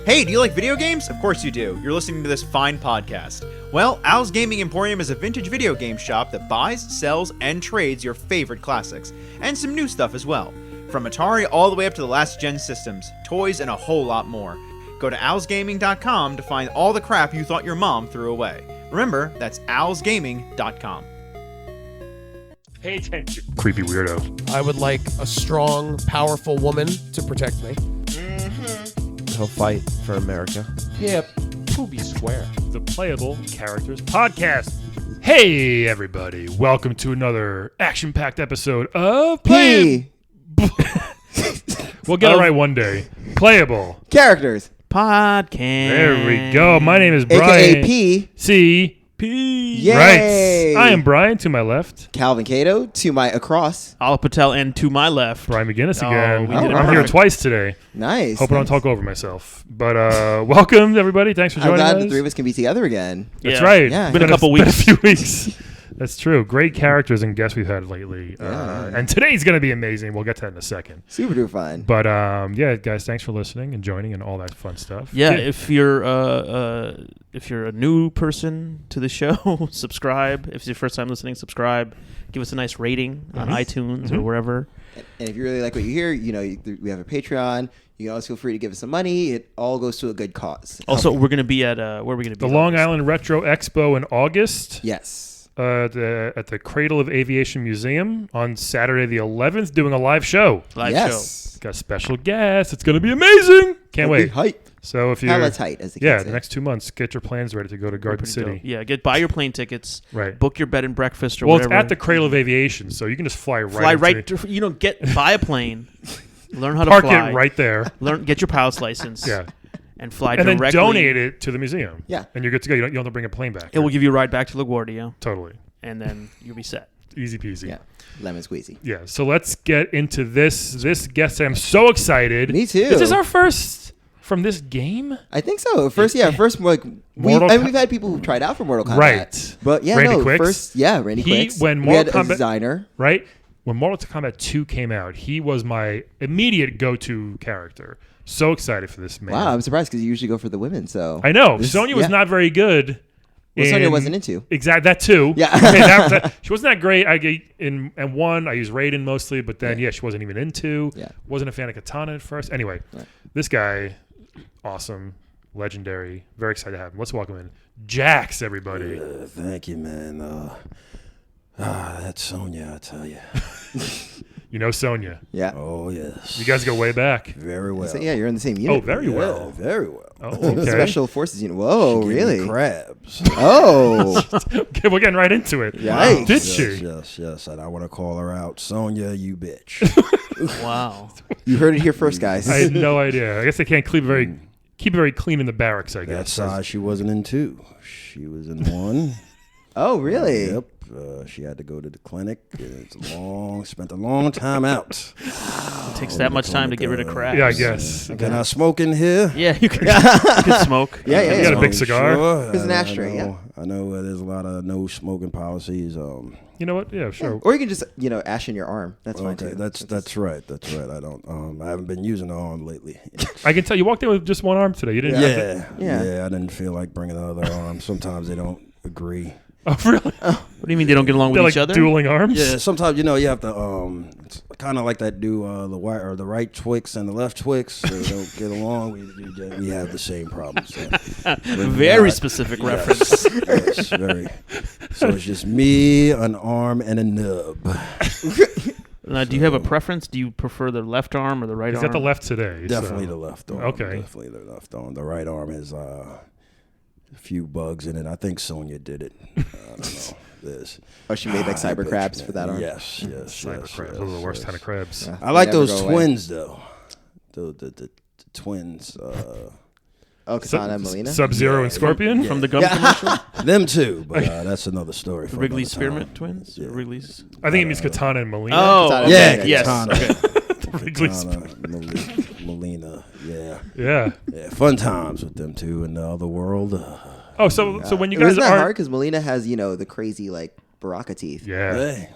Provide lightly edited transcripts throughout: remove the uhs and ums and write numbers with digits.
Hey, do you like video games? Of course you do. You're listening to this fine podcast. Well, Al's Gaming Emporium is a vintage video game shop that buys, sells, and trades your favorite classics, and some new stuff as well. From Atari all the way up to the last gen systems, toys, and a whole lot more. Go to alsgaming.com to find all the crap you thought your mom threw away. Remember, that's alsgaming.com. Pay attention, creepy weirdo. I would like a strong, powerful woman to protect me. He'll fight for America. Yep. Poopy square. The Playable Characters Podcast. Hey, everybody. Welcome to another action-packed episode of P. We'll get it right one day. Playable Characters Podcast. There we go. My name is Brian. AKA P. C. P. Yay. Right. I am Brian to my left. Calvin Cato to my across. Ala Patel, and to my left. Brian McGinnis Oh, again. we did it I'm here perfect. twice today. Nice. Hope I don't talk over myself. But welcome, everybody. Thanks for I'm joining glad us. the three of us can be together again. That's Yeah. right. Yeah. Been a couple Been a weeks. few weeks. That's true. Great characters and guests we've had lately. Yeah. And today's going to be amazing. We'll get to that in a second. Super duper fun. But yeah, guys, thanks for listening and joining and all that fun stuff. Yeah, if you're a new person to the show, subscribe. If it's your first time listening, subscribe. Give us a nice rating on iTunes or wherever. And if you really like what you hear, we have a Patreon. You can always feel free to give us some money. It all goes to a good cause. Also, we're going to be at where are we going to be? the Long Island Retro Expo in August. Yes. At the Cradle of Aviation Museum on Saturday the 11th, doing a live show. live Yes. Got special guests. It's going to be amazing. Can't wait. Hype. So if you're Hella tight, as the kids say. the next 2 months, get your plans ready to go to show. Garden Pretty City. dope. Yeah, buy your plane tickets. Right. Book your bed and breakfast or Well, whatever. it's at the Cradle of Aviation, so you can just fly right. Buy a plane. Learn how to Park fly. it right there. Get your pilot's license. Yeah. And fly And then directly. donate it to the museum. Yeah. And you're good to go. You don't have to bring a plane back. It will give you a ride back to LaGuardia, Totally. and then you'll be set. Easy peasy. Yeah. Lemon squeezy. Yeah. So let's get into this guest. I'm so excited. Me too. Is this our first from this game? I think so. First we've had people who tried out for Mortal Kombat. Right. But yeah, Randy no, Quicks. first, Randy Quicks. When we had Mortal a Kombat- designer. Right? When Mortal Kombat 2 came out, he was my immediate go-to character. So excited for this man. Wow, I'm surprised because you usually go for the women. So I know. This- Sonya was yeah. not very good. Well, Sonya wasn't into. Exactly. That too. Yeah. Okay, she wasn't that great. In one, I used Raiden mostly, but then, she wasn't even into. Yeah. Wasn't a fan of Katana at first. Anyway, Right. this guy, awesome, legendary. Very excited to have him. Let's welcome in Jax, everybody. Thank you, man. That's Sonya, I tell you. You know Sonya. Yeah. Oh, yes. You guys go way back. Very well. So, yeah, you're in the same Oh, unit. very Yeah, well. very well. Oh, okay. Special Forces unit. Whoa, Give me really? Crabs. Oh. Okay, we're getting right into it. Yikes. Did she? Yes. And I want to call her out. Sonya, you bitch. Wow. You heard it here first, guys. I had no idea. I guess they can't keep it very clean in the barracks, I That guess. size she wasn't in 2. She was in 1. Oh, really? Yep. She had to go to the clinic. Spent a long time out. It takes that much time to get rid of crabs. Yeah, I guess. Can I smoke in here? Yeah, you can smoke. Yeah, yeah, You got a yeah. big cigar? Sure. There's an I ashtray, know, I know there's a lot of no smoking policies. You know what? Yeah, sure. Or you can just, ash in your arm. That's fine Okay, too. that's right. That's right. I don't. I haven't been using the arm lately. I can tell you walked in with just one arm today. You didn't have to, Yeah. I didn't feel like bringing another arm. Sometimes they don't agree. Oh, really? What do you mean they don't get along with They're each like other? dueling arms? Yeah, sometimes you have to it's kind of like that the right Twix and the left Twix. So they don't get along. We have the same problems. So. Very specific reference. Yes, very. So it's just me, an arm, and a nub. Now, do you have a preference? Do you prefer the left arm or the right He's arm? got the left today. Definitely so. the left arm. Okay. Definitely the left arm. The right arm has a few bugs in it. I think Sonya did it. I don't know. This. Oh, she made like cyber crabs for that arm. Yes. Cyber crabs. Those are the worst kind of crabs. Yeah. I like They never those go away. twins though. The twins. Oh, Katana and Melina. Sub-Zero and Scorpion? From the gum commercial? Them too, but that's another story. For Wrigley another Spearmint time. twins? Yeah. Wrigley's? I think it means Katana and Melina. Oh, Katana. Yeah, Okay. yes. Katana. Okay. Wrigley Katana, Melina. Yeah. Yeah. Fun times with them two in the other world. Oh, so when you It guys wasn't that are... hard because Melina has, the crazy like Baraka teeth. Yeah. Hey,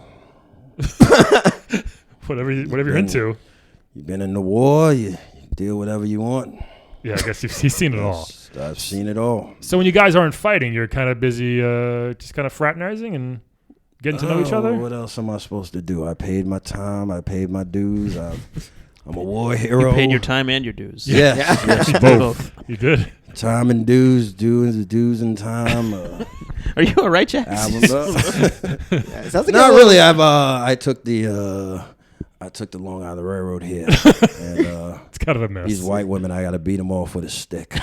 Whatever you're into. you've been in the war. You deal whatever you want. Yeah, I guess he's seen it all. I've seen it all. So when you guys aren't fighting, you're kind of busy just kind of fraternizing and getting to know each other? What else am I supposed to do? I paid my time. I paid my dues. I'm a war hero. You paid your time and your dues. Yes, both. You did? Time and dues dues and time. Are you all right, Jax? Sounds like Not really. I took the Long Island Railroad here, and It's kind of a mess. these white women, I got to beat them off with a stick.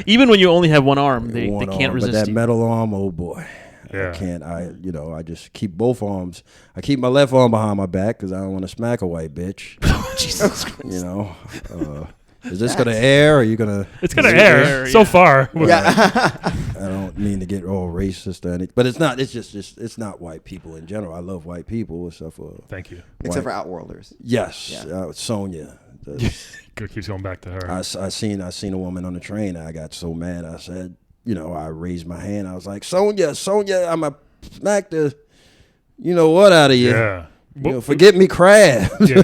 Even when you only have one arm, they One can't arm, resist but that you. metal arm, oh boy. Yeah. I can't. I just keep both arms. I keep my left arm behind my back because I don't want to smack a white bitch. Jesus Christ. You know, is this gonna air? Or are you gonna? It's going to air so yeah. far. I don't mean to get all racist or anything, but it's not. It's just it's not white people in general. I love white people except for Thank you. Except for Outworlders. yes, Yeah. Sonya. Good, keeps going back to her. I seen a woman on the train. And I got so mad. I said, I raised my hand. I was like, Sonya, I'm a smack the, what out of you. Yeah. Forget me, crab. Yeah.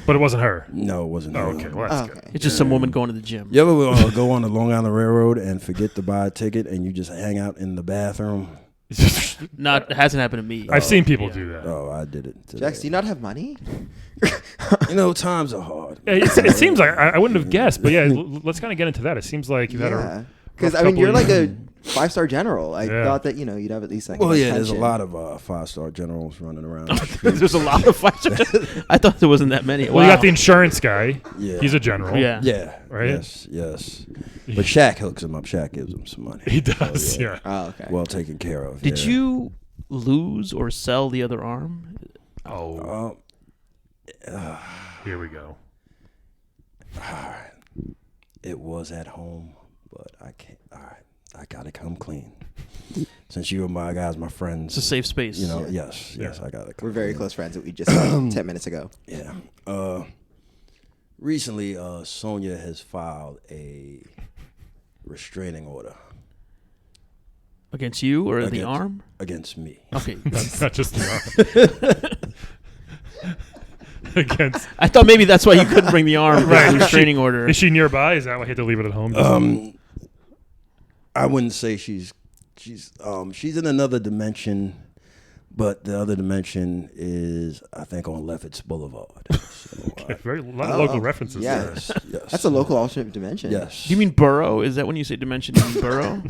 But it wasn't her. No, it wasn't. Oh, her. okay. Well, that's Okay. It's just some woman going to the gym. You ever go on the Long Island Railroad and forget to buy a ticket and you just hang out in the bathroom? good. It hasn't happened to me. I've seen people do that. Oh, I did it today. Jax, do you not have money? Times are hard. It seems like I wouldn't have guessed, but yeah, let's kind of get into that. It seems like you've had Yeah. a Because, rough couple you're of like years. a 5-star general. I Yeah. thought that, you'd have at least like Well, a yeah, there's a pension. lot of 5-star generals running around. There's a lot of fights. I thought there wasn't that many. Well, you Wow. got the insurance guy. Yeah. He's a general. Yeah. Yeah. Right? Yes. But Shaq hooks him up. Shaq gives him some money. He does, yeah. Oh, okay. Well taken care of. Did yeah. you lose or sell the other arm? Oh, here we go. It was at home, but I can't. All right, I gotta come clean. Since you and my guys, my friends, It's a safe space. yes, I gotta. Come We're very clean. close friends that we just saw 10 minutes ago. Yeah. Recently, Sonya has filed a restraining order Against you or the Against- arm? against me. Okay. Not just the arm. Against. I thought maybe that's why you couldn't bring the arm. Right. Restraining order. Is she nearby? Is that why you had to leave it at home? I wouldn't say she's in another dimension, but the other dimension is, I think, on Lefferts Boulevard. So, A lot of local references yeah. there. yes. That's a local alternate dimension. Yes. Do you mean borough? Is that when you say dimension, you mean borough?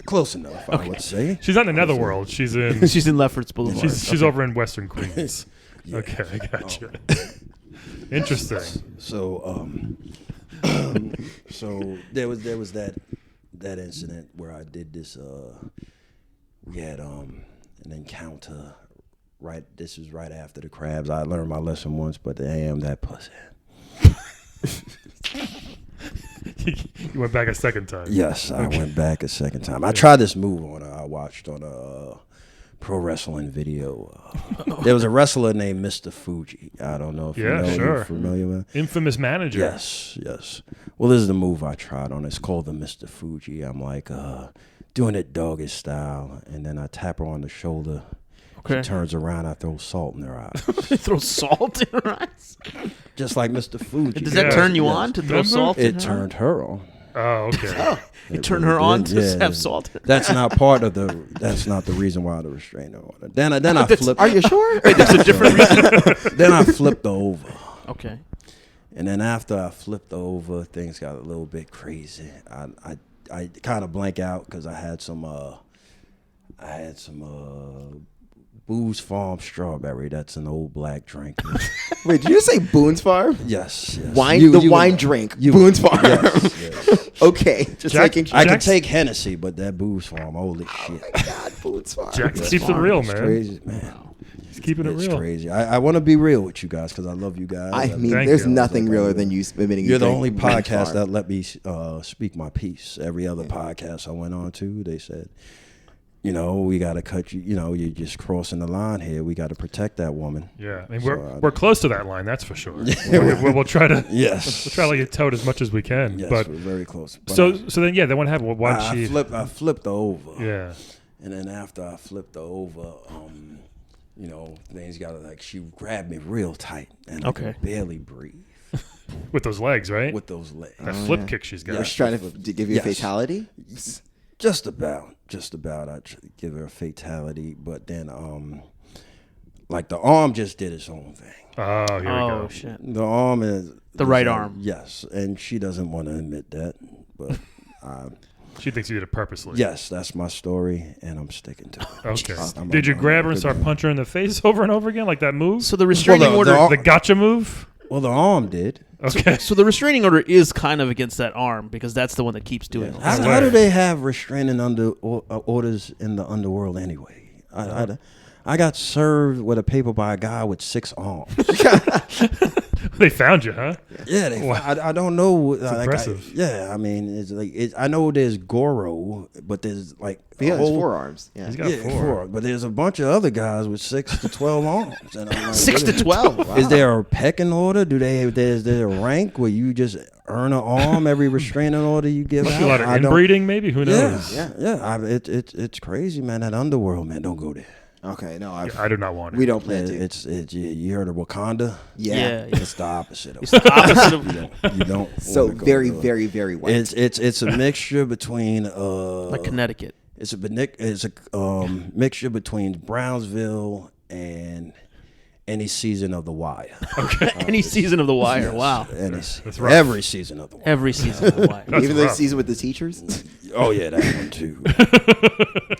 Close enough, I would say. She's not in the netherworld. She's in. She's in Lefferts Boulevard. She's over in Western Queens. Yeah. Okay, I gotcha. Interesting. So, so there was that incident where I did this. We had an encounter. This was right after the crabs. I learned my lesson once, but damn that pussy. You went back a second time. Yes, I went back a second time. I tried this move I watched on a pro wrestling video. There was a wrestler named Mr. Fuji. I don't know if Yeah, you know. sure. You're familiar with him? Infamous manager. Yes. Well, this is the move I tried on. It's called the Mr. Fuji. I'm like doing it doggy style, and then I tap her on the shoulder. Okay. She turns around. I throw salt in her eyes, Throw salt in her eyes. just like Mr. Fuji. Does that Yeah. turn you on to throw Remember? salt in It her? turned her on. Oh, okay. You turn her on to Yeah, have salt in her. That's not part of the. That's not the reason why the restraining order. Then I flipped. Are you sure? That's a different reason. Then I flipped her over. Okay. And then after I flipped over, things got a little bit crazy. I kind of blank out because I had some Boone's Farm strawberry. That's an old black drink. Wait, did you say Boone's Farm? Yes. Wine, You wine would- drink. you Boone's would- Farm. Yes. Okay, just Jack- making sure. I can Jack's- take Hennessy, but that Boone's Farm, holy shit. God, Boone's Farm. Jax keeps it real, It's man. crazy, man. He's keeping it It's real. crazy. I want to be real with you guys because I love you guys. I mean, Thank there's you. nothing realer than you admitting You're the you only drink Boone's podcast Farm. that let me speak my piece. Every other podcast I went on to, they said, we got to cut you. You're just crossing the line here. We got to protect that woman. Yeah, I mean, So, we're close to that line, that's for sure. We'll try to Yes. we'll try to let you toe it as much as we can. Yes, but we're very close. But so then what happened? Why I did she? flipped her over. Yeah. And then after I flipped her over, things got she grabbed me real tight, and I Okay. could barely breathe. With those legs, right? with those legs. That flip kick she's got. You're trying to give you a Yes. fatality? Just about. I give her a fatality, but then like the arm just did its own thing. Oh, here we Oh go. shit. The arm is The right arm. Yes, and she doesn't want to admit that, but She thinks you did it purposely. yes, that's my story, and I'm sticking to it. Okay. I'm- Did you I'm- grab her I'm and start good. punching her in the face over and over again like that move? So the restraining Well, order. The gotcha move? Well, the arm did. Okay. So the restraining order is kind of against that arm because that's the one that keeps doing it. How do they have restraining orders in the underworld anyway? I got served with a paper by a guy with 6 arms. They found you, huh? Yeah, Wow. I don't know. impressive. I mean, it's like I know there's Goro, but there's like He has a whole- 4 arms. Yeah. He's got 4. but there's a bunch of other guys with 6 to 12 arms. And I'm like, 6 to 12. Is there a pecking order? Is there a rank where you just earn an arm every restraining order you give Must out? be a lot of I don't- inbreeding, maybe? Who knows? Yeah. It's crazy, man. That underworld, man. Don't go there. Okay, no, I do not want it. we don't plan to. It's you heard of Wakanda? Yeah. Yeah. It's the opposite. Of It's the opposite of you don't. So wanna go very, to it. very, very white. It's a mixture between like Connecticut. It's a mixture between Brownsville and any season of The Wire. Any season of The Wire. Wow. That's rough. Every season of The Wire. Every season of The Wire. That's Even the rough. season with the teachers? Oh yeah, that one too.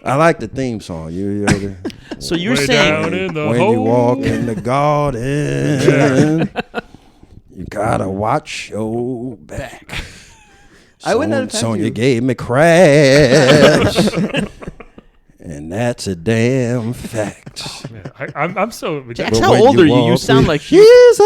I like the theme song. You heard it? So you're Way saying down in the When hole. you walk in the garden, you gotta watch your back. I wouldn't have Sonya you. gave me crash, and that's a damn fact. Yeah, I'm so. Jax, But how when old you are you? You walk sound with like Jesus.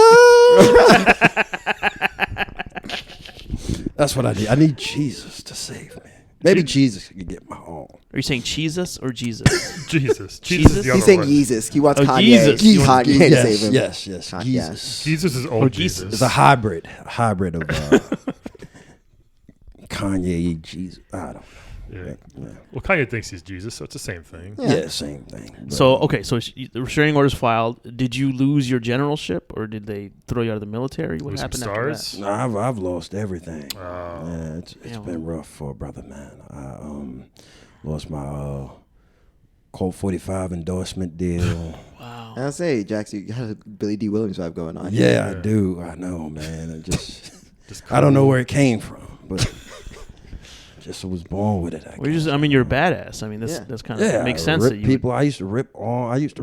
That's what I need. I need Jesus to save me. Maybe Jesus could get my arm. Are you saying Jesus or Jesus? Jesus. Jesus? Jesus is the other He's saying one. Yeezus. He wants Oh, Kanye. Jesus. He wants Kanye to Yes, save him. yes, Yeah. Jesus. Jesus is old Jesus. Jesus. It's a hybrid of Kanye, Jesus. I don't know. Yeah. Yeah, Well, Kanye thinks he's Jesus, so it's the same thing. yeah same thing. But, So okay, so the restraining order's filed. Did you lose your generalship, or did they throw you out of the military? What Lose some happened after stars? that? no, I've lost everything. Oh. Yeah, it's Damn. been rough for a brother, man. I lost my Colt 45 endorsement deal. Wow. I'll say, Jax, you got a Billy D. Williams vibe going on. Yeah, I do. I know, man. It just Just I don't know where it came from, but just was born with it. I mean, you're a badass. I mean, Yeah. that's kind of yeah, makes I sense. rip That you people. I used to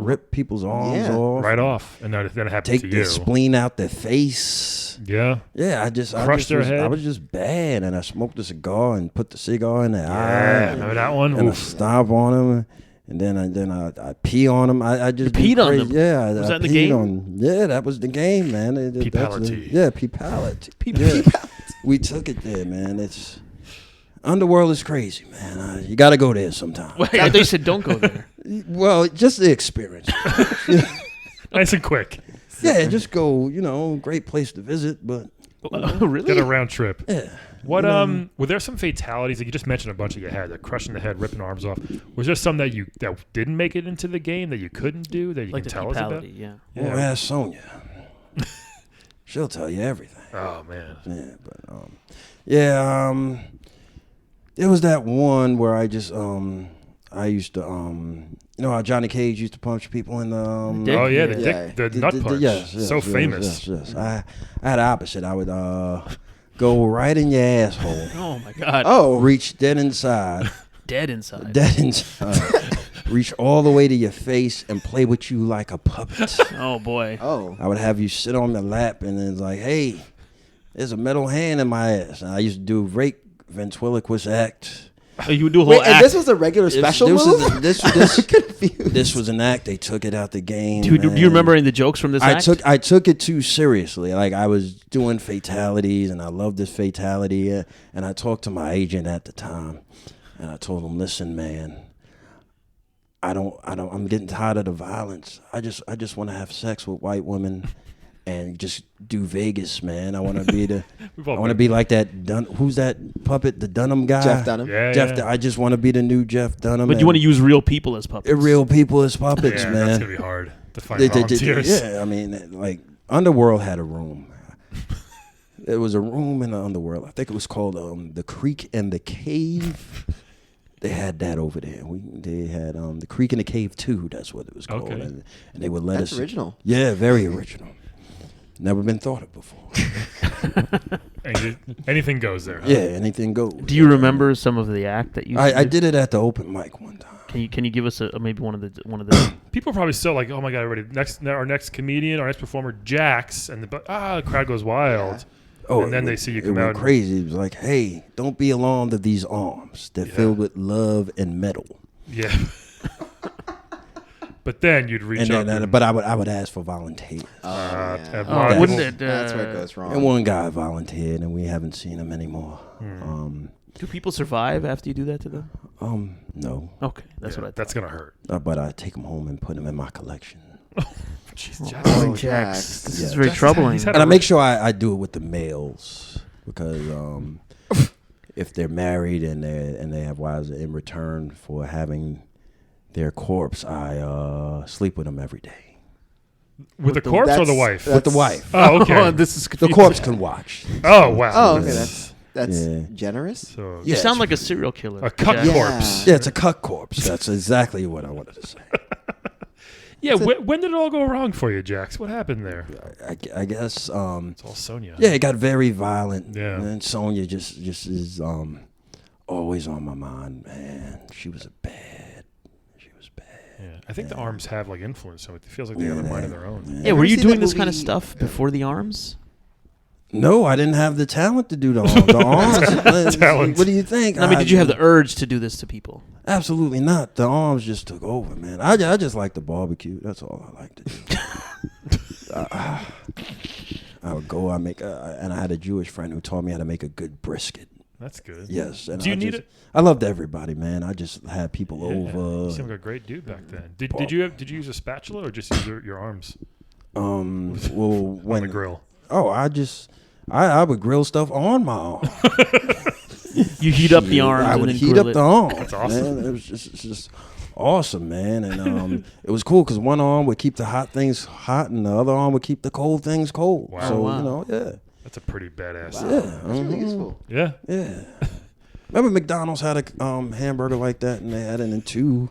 rip people's arms Yeah. off. right off, and then it happened Take to the you. spleen out their face. Yeah. Yeah, Crush their head? I was just bad, and I smoked a cigar and put the cigar in their Yeah. eye. Remember that one? And I Oof. stomp on them, and then I pee on them. I just You peed do on crazy. them? Yeah, Was I that in the peed game? on- yeah, that was the game, man. That's Pee-pality. Yeah, pee-pality. Yeah. We took it there, man. It's underworld is crazy, man. You got to go there sometime. Wait, I thought you said don't go there. Well, just the experience. Nice and quick. Yeah, just go. Great place to visit, but Really? Get a round trip. yeah. What were there some fatalities? Like you just mentioned a bunch of you had, like crushing the head, ripping arms off. Was there some that didn't make it into the game that you couldn't do that you Like can the tell us about? fatality, yeah. Well, ask Sonya. She'll tell you everything. Oh man. Yeah, but there was that one where I just I used to how Johnny Cage used to punch people in the Dick? Oh yeah, Yeah. the nut punch. Yes, So famous. Yes. I had the opposite. I would go right in your asshole, Oh my God. Oh, reach dead inside, Dead inside. reach all the way to your face and play with you like a puppet. Oh boy. oh. I would have you sit on my lap and then it's like, hey, there's a metal hand in my ass. And I used to do rape ventriloquist act. Oh, you would do a whole Wait, and act. this was a regular special move? This Confused. this was an act. They took it out the game. do you man. remember any of the jokes from this act? I took it too seriously. Like I was doing fatalities, and I loved this fatality. And I talked to my agent at the time, and I told him, "Listen, man, I'm getting tired of the violence. I just want to have sex with white women." And just do Vegas, man. I want to be like that. Who's that puppet? The Dunham guy. Jeff Dunham. Yeah. I just want to be the new Jeff Dunham. But you want to use real people as puppets. real people as puppets, Yeah, man. that's gonna be hard to find volunteers. Yeah, I mean, like Underworld had a room. There was a room in the underworld. I think it was called the Creek and the Cave. They had that over there. They had the Creek and the Cave 2. That's what it was called. Okay. And they would let us. That's original. Yeah, very original. Never been thought of before. Anything goes there. Huh? Yeah, anything goes. Do you remember some of the act that you? I did it at the open mic one time. Can you give us maybe one of the? People are probably still like, oh my god, everybody! Our next comedian, our next performer, Jax, and the crowd goes wild. Oh, and then they see you come it out. went crazy. It was like, hey, don't be alarmed of these arms. They're filled with love and metal. Yeah. But then you'd reach out. But I would ask for volunteers. Wouldn't it? That's where it goes wrong. And one guy volunteered, and we haven't seen him anymore. Do people survive after you do that to them? No. Okay, that's what I thought. That's gonna hurt. But I take them home and put them in my collection. Jeez, Jax. Oh, Jax. Jax. This is Yeah. very Jax, troubling. he's had And I make sure I do it with the males because if they're married and they have wives, in return for having their corpse, I sleep with them every day. With the corpse or the That's- wife? With the wife. Oh, okay. Oh, this is The confusing. corpse can watch. Oh, wow. Oh, okay. That's Yeah. generous. So You Yeah, sound it's- like a serial killer. a cuck Jax. corpse. Yeah, it's a cut corpse. That's exactly what I wanted to say. Yeah. When did it all go wrong for you, Jax? What happened there? I guess. It's all Sonya. Yeah, it got very violent. Yeah. And Sonya just is always on my mind, man. She was bad. Yeah. I think the arms have like influence, so it feels like they have a mind of their own. Yeah, were Ever you see doing that this kind of movie- stuff before the arms? No, I didn't have the talent to do the arms. Talent. What do you think? I mean, did you have the urge to do this to people? Absolutely not. The arms just took over, man. I just like the barbecue. That's all I like to do. I would go. And I had a Jewish friend who taught me how to make a good brisket. That's good. Yes. And Do you need it? I loved everybody, man. I just had people You over. seemed like a great dude back then. Did you use a spatula or just use your arms Well, on when the grill? Oh, I would grill stuff on my arm. You heat up the arms I and would then heat grill up it. the arm. That's awesome. Man. It was just awesome, man. And it was cool because one arm would keep the hot things hot, and the other arm would keep the cold things cold. Wow. So Wow. yeah, That's a pretty badass. Wow. yeah, That's really useful. Yeah. yeah. Remember McDonald's had a hamburger like that, and they had it in two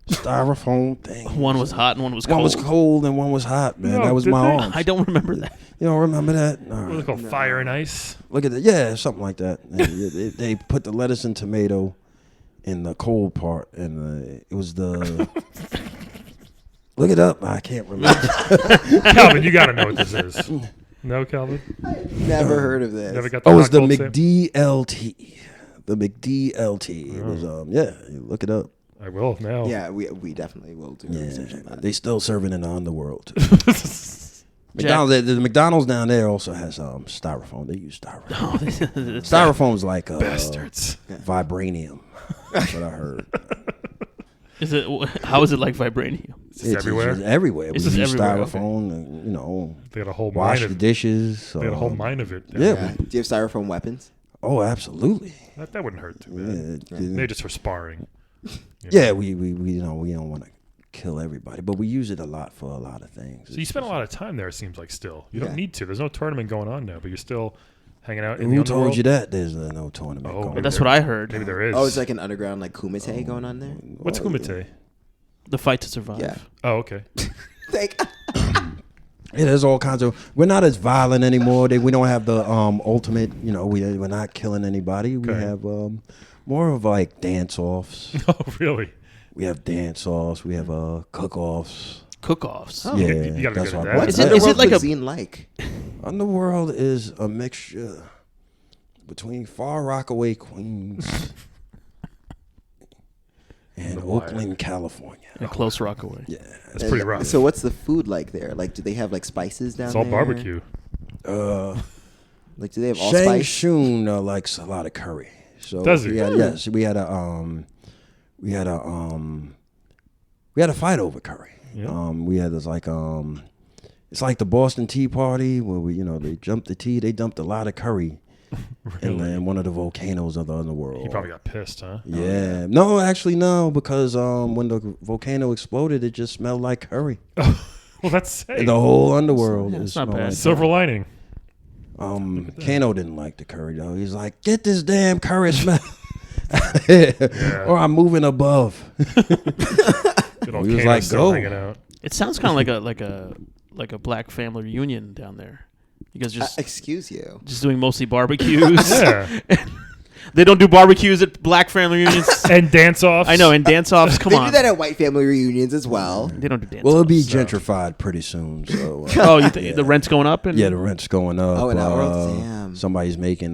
styrofoam things. One was hot and one was cold. One was cold and one was hot, man. No, that was did my they? arms. I don't remember that. You don't remember that? All What are they right. called? Fire and ice. Look at that. Yeah, something like that. And they put the lettuce and tomato in the cold part, and it was the. Look it up. I can't remember. Calvin, you got to know what this is. No, Calvin? Never heard of this. Never got the Oh, it was hot the cold Sam? McDLT. The McDLT. It was yeah. You look it up. I will now. Yeah, we definitely will do research on Yeah, that. they still serving in the underworld. Too. McDonald's, the McDonald's down there also has styrofoam. They use styrofoam. Styrofoam's like Bastards. vibranium. That's what I heard. Is it? How is it like vibranium? It's just everywhere. Just everywhere. It's We just use everywhere, styrofoam, and They got a whole wash mine the of dishes. They got a whole mine of it. Yeah. Yeah. Do you have styrofoam weapons? Oh, absolutely. That wouldn't hurt too bad. Yeah, Maybe just for sparring. You know? yeah, we don't want to kill everybody, but we use it a lot for a lot of things. So you spend a lot of time there, it seems like still. You don't Yeah. need to. There's no tournament going on now, but you're still hanging out in Who the told underworld. you that? There's no tournament Oh, going. maybe That's what I heard. Maybe there is. Oh, it's like an underground like kumite going on there. What's Kumite? The fight to survive. Yeah. Oh, okay. Like, Yeah, there's all kinds of. We're not as violent anymore. We don't have the ultimate. We're not killing anybody. We Okay. have more of like dance offs. Oh, really? We have dance offs. We have cook offs. Cook-offs. Oh. Yeah, You gotta be that's good at what that. I- what's Is it- is underworld it like a- cuisine like? Underworld is a mixture between Far Rockaway, Queens, and The wire. Oakland, California. A close rock away. Yeah. That's pretty rough. So what's the food like there? Like, do they have like spices down It's there? all barbecue. Like, do they have Shang allspice? Shun likes a lot of curry. So Does he? Yes, we had a fight over curry. Yeah. We had this it's like the Boston Tea Party where they jumped the tea. They dumped a lot of curry in one of the volcanoes of the underworld. He probably got pissed, huh? Yeah. No, actually no, because when the volcano exploded, it just smelled like curry. Well, that's safe. The whole underworld. Yeah, it it's not smelled bad. like Silver lining. Kano didn't like the curry though. He's like, get this damn curry smell, or I'm moving above. Good old He was Kano like, still go. hanging out. It sounds kind of like a black family reunion down there. You guys Excuse you. just doing mostly barbecues. Yeah. They don't do barbecues at black family reunions. And dance-offs. I know, and dance-offs. Come They on. do that at white family reunions as well. They don't do dance-offs. Well, it'll be gentrified pretty soon. So Oh, you the rent's going up? And yeah, the rent's going up. Oh, in our world? Damn. Somebody's making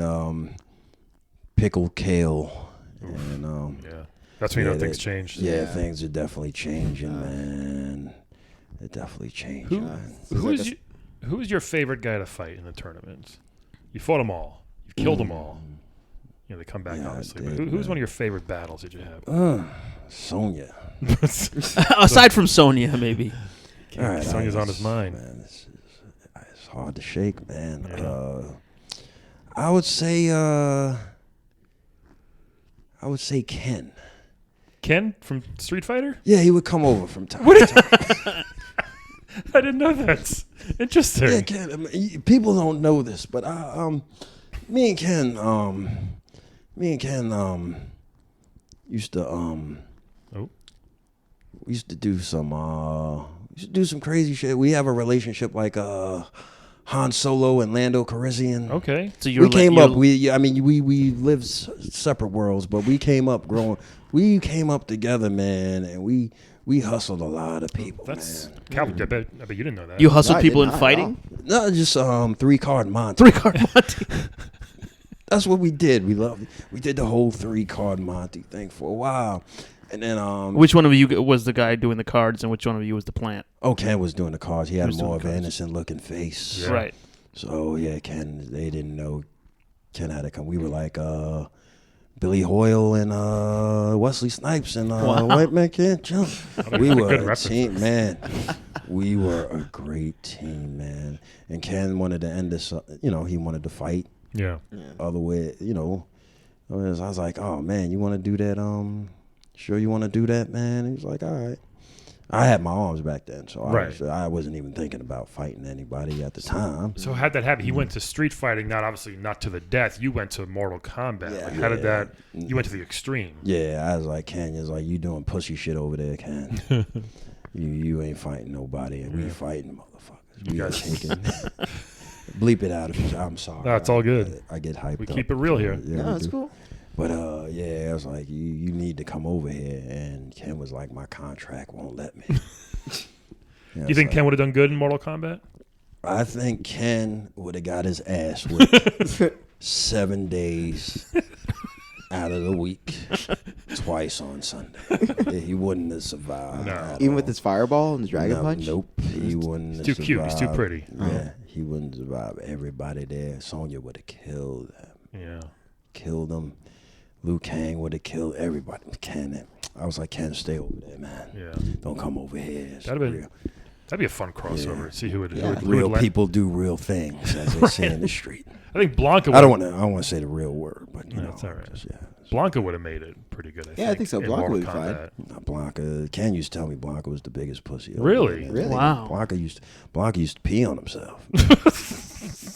pickled kale, and Yeah. That's when you know things changed. Yeah, things are definitely changing, man. They're definitely changing. Who is your favorite guy to fight in the tournaments? You fought them all. You've killed them all. You know, they come back, obviously. But who's one of your favorite battles that you have? Sonya. aside from Sonya, maybe. All right, Sonya's on his mind. Man, it's hard to shake, man. Yeah. I would say Ken. Ken from Street Fighter? Yeah, he would come over from time to time. I didn't know that. Interesting. Yeah, Ken. I mean, people don't know this, but me and Ken used to we used to do some crazy shit. We have a relationship like Han Solo and Lando Calrissian. Okay. So We came up. We lived separate worlds, but we came up growing. We came up together, man, and we hustled a lot of people. That's man. Cal, I bet you didn't know that. You hustled I people did in not fighting? No, just 3-card Monty. 3-card Monty. That's what we did. We did the whole 3-card Monty thing for a while, and then Which one of you was the guy doing the cards, and which one of you was the plant? Ken was doing the cards. He had was doing more of the an cards. innocent looking face. Yeah. Right. So yeah, Ken. They didn't know Ken had to come. We were like Billy Hoyle and Wesley Snipes and White Man Can't Jump. We Good were a references. team, man. We were a great team, man. And Ken wanted to end this. He wanted to fight. Yeah. Other way, I was like, oh man, you want to do that? Sure, you want to do that, man? He was like, all right. I had my arms back then, so I wasn't even thinking about fighting anybody at the time. So how'd that happen? He went to street fighting, not to the death. You went to Mortal Kombat. Yeah. Like, how did that? You went to the extreme. Yeah, I was like, Ken, was like, you doing pussy shit over there, Ken. you ain't fighting nobody, and we fighting motherfuckers. We are taking. Bleep it out if I'm sorry. No, it's all good. I get hyped. We up. keep it real here. Yeah, No, we it's do. cool. But I was like, you need to come over here, and Ken was like, my contract won't let me. Do you think Ken would have done good in Mortal Kombat? I think Ken would have got his ass whipped 7 days out of the week, twice on Sunday. Yeah, he wouldn't have survived. No. at Even all. with his fireball and his dragon punch? Nope, he wouldn't have He's too cute. He's too survived. pretty. Yeah, he wouldn't survive. Everybody there, Sonya would have killed them. Yeah. Killed them. Liu Kang would have killed everybody. I was like, Ken, stay over there, man. Yeah. Don't come over here. It's That'd real. be a fun crossover. Yeah. See who would. Real people do real things, as they say in the street. I think Blanca. I don't want to say the real word, but you know, it's all right. just, yeah. Blanca would have made it pretty good. I think so. in Blanca Mortal would be fine. Kombat. Blanca. Ken used to tell me Blanca was the biggest pussy. Really? Really? Wow. Blanca used to pee on himself.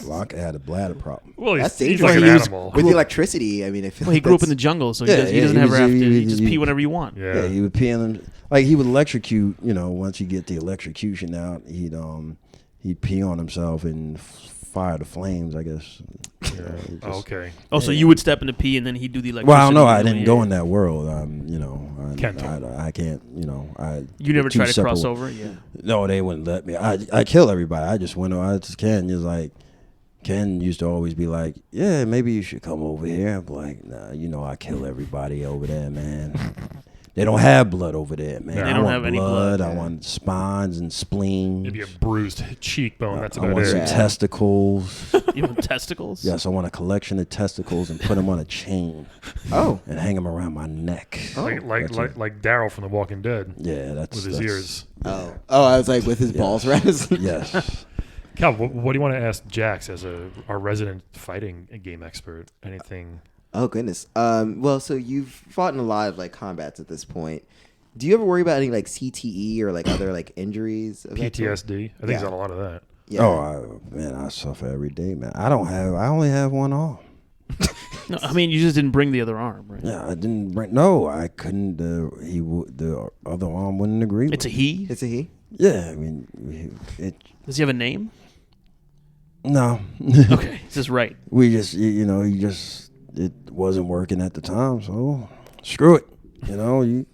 Blanca had a bladder problem. Well, That's he's dangerous. like an He was- animal. With the electricity, I mean, I feel Well, he like grew up in that's- the jungle, so Yeah, he doesn't he ever was- have to. he- You just he- pee whenever you want. Yeah. Yeah, he would pee on him. Like he would electrocute. Once you get the electrocution out, he'd pee on himself and fire the flames. I guess. Oh, okay. Oh, so you would step in the pee, and then he'd do the electricity. Well, I don't know. I and didn't yeah. go in that world. Can't I can't. You never two tried to separate cross wo- over? Yeah. No, they wouldn't let me. I kill everybody. I just went. I just Ken is like. Ken used to always be like, "Yeah, maybe you should come over here." I'm like, "Nah, I kill everybody over there, man. They don't have blood over there, man. They I don't want have any blood, I want spines and spleens. Maybe a bruised cheekbone. That's I about want it. some Yeah. testicles. You want testicles? Yes, I want a collection of testicles and put them on a chain Oh. and hang them around my neck. Like Daryl from The Walking Dead Yeah, that's with his that's- ears. Oh. I was like, with his balls around his... Yes. Cal, what do you want to ask Jax as our resident fighting game expert? Anything? Oh, goodness. Well, so you've fought in a lot of, like, combats at this point. Do you ever worry about any, like, CTE or, like, other, like, injuries? Of that sort? PTSD. I think he's Yeah. on a lot of that. Yeah. Oh, man, I suffer every day, man. I only have one arm. No, I mean, you just didn't bring the other arm, right? Yeah, I didn't bring. No, I couldn't. The other arm wouldn't agree. It's a with he. It's a he. Yeah, I mean, Does he have a name? no. Okay, it's just right. We just, it wasn't working at the time, so screw it. You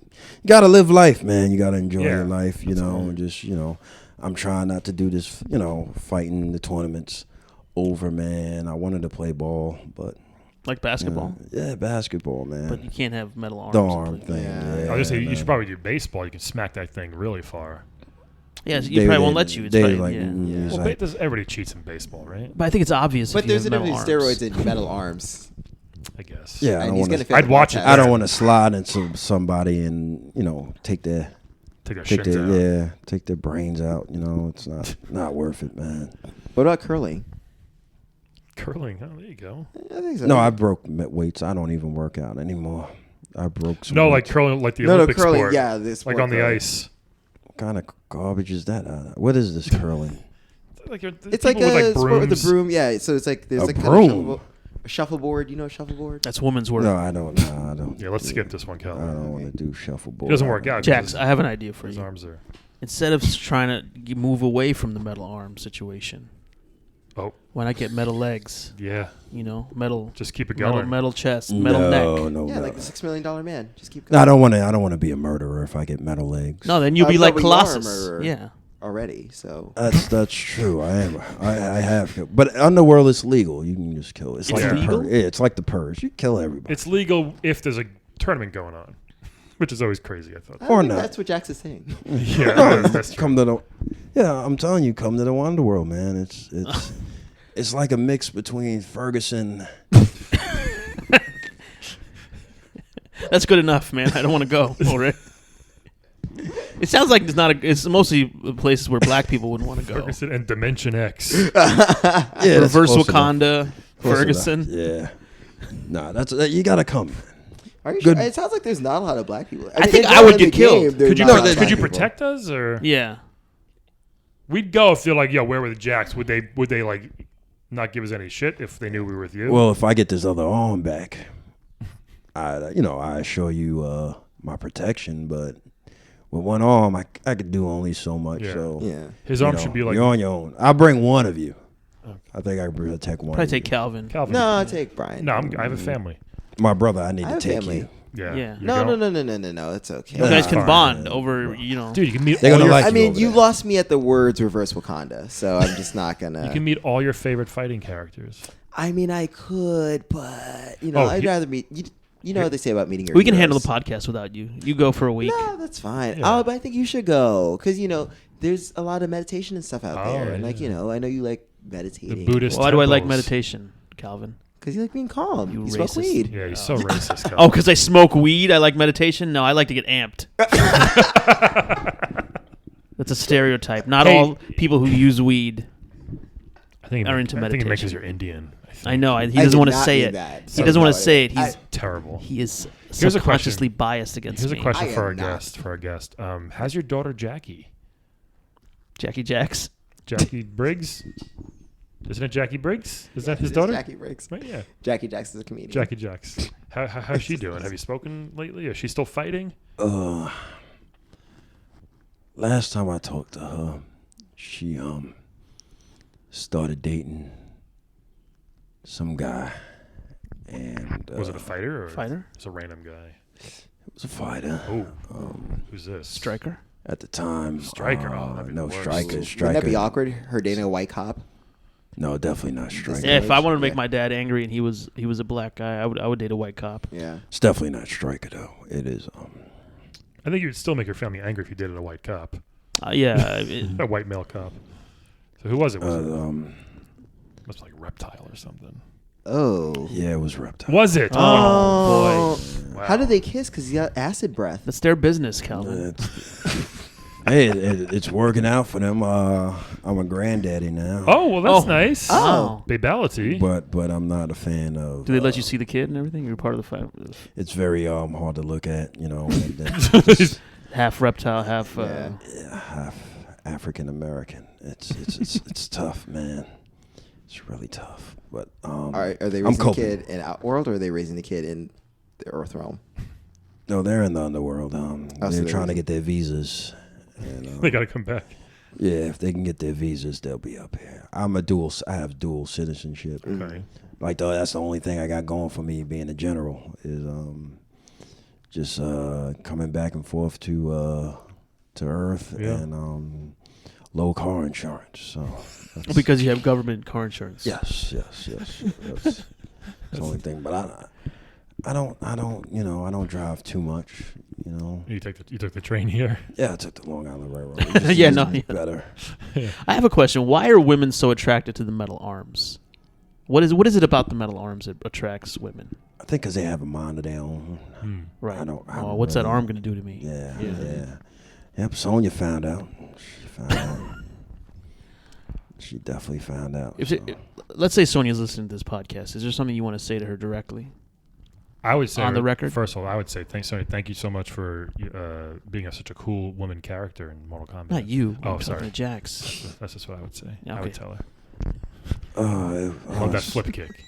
gotta live life, man. You gotta enjoy your life, and just, I'm trying not to do this, fighting the tournaments over, man. I wanted to play ball, but. Like basketball? Yeah, basketball, man. But you can't have metal arms. The arm thing. Yeah. Yeah, I was gonna say you man. should probably do baseball. You can smack that thing really far. Yeah, so you probably won't let you. It's They probably, like, yeah. it's Well, like, everybody cheats in baseball, right? But I think it's obvious. But if you there's have metal definitely arms. steroids in metal arms. I guess. yeah, I And don't he's want gonna to. fail I'd the watch it. podcast. I don't want to slide into somebody and take their Take their shins out. take their brains out. It's not worth it, man. What about curling? Curling. Oh, there you go. I think so. No, I broke weights. I don't even work out anymore. I broke some. No, like weights. curling, like the no, Olympic curling. sport. Yeah, this Like on the ice. What kind of garbage is that? What is this curling? Like It's like a sport with a broom. Yeah, so it's like there's A like broom? a shuffleboard. You know, shuffleboard. That's woman's work. No, I don't. No, I don't. Yeah, let's skip this one, I Calvin. don't want to do shuffleboard. It doesn't work out. Jax, I have an idea for His you. arms are. Instead of trying to move away from the metal arm situation, Oh, why not get metal legs? yeah. Metal. Just keep it Metal, going. metal chest, metal neck. No, Yeah, no. like the $6 Million Man. Just keep No, going. I don't want to be a murderer if I get metal legs. No, then you'll be No, like but you are a Colossus. murderer. Yeah. Already, so That's true. I am. I have killed. But underworld it's legal. You can just kill. It's It's like legal? the purge. Yeah, it's like the purge. You kill everybody. It's legal if there's a tournament going on, which is always crazy. I thought. I Or think not. That's what Jax is saying. Yeah, that's true. Come to the. Yeah, I'm telling you, come to the underworld, man. It's like a mix between Ferguson. That's good enough, man. I don't want to go already. It sounds like it's mostly places where black people wouldn't want to go. Ferguson and Dimension X. Yeah, that's Reverse close Wakanda, enough. Close Ferguson. enough. Yeah. Nah, you gotta come. Man. Are you Good. sure? It sounds like there's not a lot of black people. I think in I would the get killed. game, there's Could you not a lot of could you black people. protect us or? Yeah. We'd go if they're like, yo, where were the Jacks? Would they like not give us any shit if they knew we were with you? Well, if I get this other arm back, I assure you my protection. But with one arm, I could do only so much. Yeah. So Yeah. His arm should be like you're on your own. I'll bring one of you. I think I can protect one. Probably of take you. Calvin. Calvin. No, take Brian. No, I have a family. My brother, I need I to have take family. you. Yeah. Yeah. You No, don't? no. It's okay. You guys can fine. bond over, Dude, you can meet. They're all gonna your, like I you mean, over you there. lost me at the words reverse Wakanda, so I'm just not gonna. You can meet all your favorite fighting characters. I mean, I could, but Oh, I'd rather meet. You know what they say about meeting your We can handle heroes. the podcast without you. You go for a week. No, that's fine. Yeah. But I think you should go because there's a lot of meditation and stuff out Oh, there, and like yeah. I know you like The meditating. Buddhist. Why do I like temples. meditation, Calvin? Because you like being calm. You You smoke racist. weed. Yeah, he's so racist. Calvin. Oh, because I smoke weed. I like meditation. No, I like to get amped. That's a stereotype. Not Hey. all people who use weed. I think are into I think it makes meditation. us you're Indian. think. I know. He I doesn't did want to not say mean it. that. He So doesn't want no, to say it. He's Terrible. he is Here's a subconsciously biased against Here's a me. question I for our am not. guest. How's your daughter Jackie? Jackie Jax. Jackie Briggs? Isn't it Jackie Briggs? Is that his It's daughter? Jackie Briggs. Right, yeah. Jackie Jackson's a comedian. Jackie Jax. How's she doing? Have you spoken lately? Is she still fighting? Last time I talked to her, she started dating some guy, and Was it a fighter or Fighter? It's a random guy. It was a fighter. Oh, who's this? Striker. At the time, Striker. Oh, that'd be no the worst. striker. Wouldn't Striker. that be awkward? Her dating a white cop? No, definitely not striker. Yeah, if I wanted to make Yeah. my dad angry and he was a black guy, I would date a white cop. Yeah. It's definitely not striker though. It is. I think you'd still make your family angry if you dated a white cop, Yeah. a white male cop. So who was it? Was it must be like Reptile or something? Oh. Yeah, it was reptile. Was it? Oh. Wow. How did they kiss? Because he got acid breath. That's their business, Calvin. Hey, it's working out for them. I'm a granddaddy now. Oh, well, that's Oh. nice. Oh. Babality. But I'm not a fan of. Do they let you see the kid and everything? You're part of the family. It's very hard to look at. You know, and then Half reptile, half. Yeah. half African American, It's tough, man. It's really tough. But Are they raising the kid in Outworld, or are they raising the kid in the Earth realm? No, they're in the underworld. so They're trying to get their visas. And, They got to come back. yeah, if they can get their visas, they'll be up here. I have dual citizenship. Okay. Like that's the only thing I got going for me being a general is just coming back and forth to Earth and low car insurance. So Because you have government car insurance. yes. That's the only thing. But I don't drive too much. You took the train here. Yeah, I took the Long Island Railroad. It just Yeah, is no, better. I have a question. Why are women so attracted to the metal arms? What is it about the metal arms that attracts women? I think because they have a mind of their own. Right. I don't what's that really- arm going to do to me? Yeah. Yep, Sonya found out. She found out. She definitely found out. Let's say Sonya's listening to this podcast. Is there something you want to say to her directly? I would say On the record? First of all, I would say thanks, Sonya. Thank you so much for being such a cool woman character in Mortal Kombat. Not you. Oh, I'm sorry. talking to Jax. That's just what I would say. Yeah, I would okay. tell her. Love that flip kick.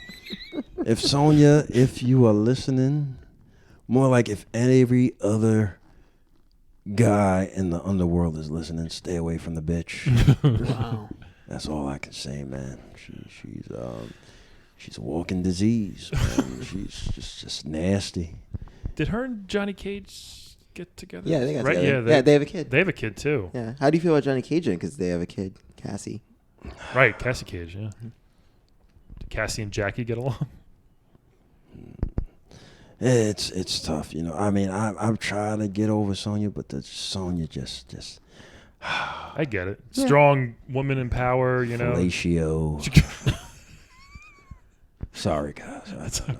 If Sonya, if you are listening, more like if every other guy in the underworld is listening, stay away from the bitch. Wow. That's all I can say, man. She's a walking disease. Man. She's just nasty. Did her and Johnny Cage get together? Yeah, they got right? together. Yeah, They have a kid. They have a kid too. Yeah. How do you feel about Johnny Cage? Because they have a kid, Cassie. Right, Cassie Cage. Yeah. Did Cassie and Jackie get along? It's tough, I mean, I'm trying to get over Sonya, but Sonya just I get it. Strong woman in power. fellatio. Sorry, guys. That's I know.